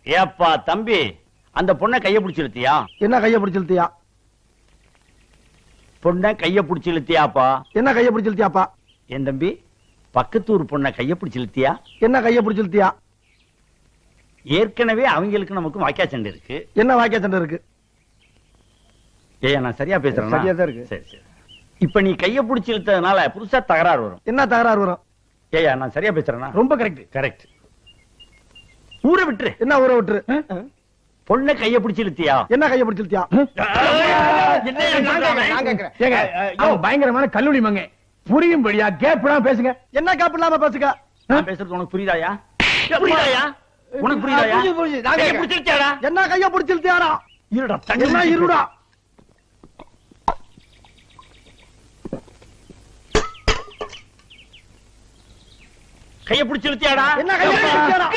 ஏப்பா தம்பி, அந்த பொண்ணை கைய பிடிச்சு இழுத்தியா? என்ன கைய பிடிச்சு இழுத்தியா? பொண்ணை கைய பிடிச்சு இழுத்தியாப்பா? என்ன கைய பிடிச்சு இழுத்தியாப்பா? என் தம்பி, பக்கத்தூர் பொண்ணை கைய பிடிச்சு இழுத்தியா? என்ன கைய பிடிச்சு இழுத்தியா? ஏற்கனவே அவங்களுக்கு நமக்கு வாக்கியா சண்டை இருக்கு. என்ன வாக்கியா சண்டை இருக்கு? ஏய், நான் சரியா பேசுறேன்? சரியா தான் இருக்கு. சரி சரி. இப்ப நீ கைய பிடிச்சு இழுத்ததுனால புதுசா தகராறு வரும். என்ன தகராறு வரும்? ஏயா, நான் சரியா பேசுறேனா? ரொம்ப கரெக்ட். கரெக்ட். ஊரை விட்டுரு. என்ன ஊரை விட்டுரு? பொண்ணை கைய பிடிச்சு இழுத்தியா? என்ன கைய பிடிச்சு இழுத்தியா? பயங்கரமான கல்லூரி மங்க புரியும்படியா கேப்லாம் பேசுங்க. என்ன கேப் இல்லாம பேசுங்க. நான் பேசுறது உனக்கு புரியுதாயா? புரியுதாயா? உனக்கு புரியுதாயா? கைய பிடிச்சு இழுத்தியாடா? என்ன கைய பிடிச்சு இழுத்தியாடா? இருடா, என்ன இருடா? கைய பிடிச்சு இழுத்தியாடா? என்ன கைய பிடிச்சு இழுத்தியாடா?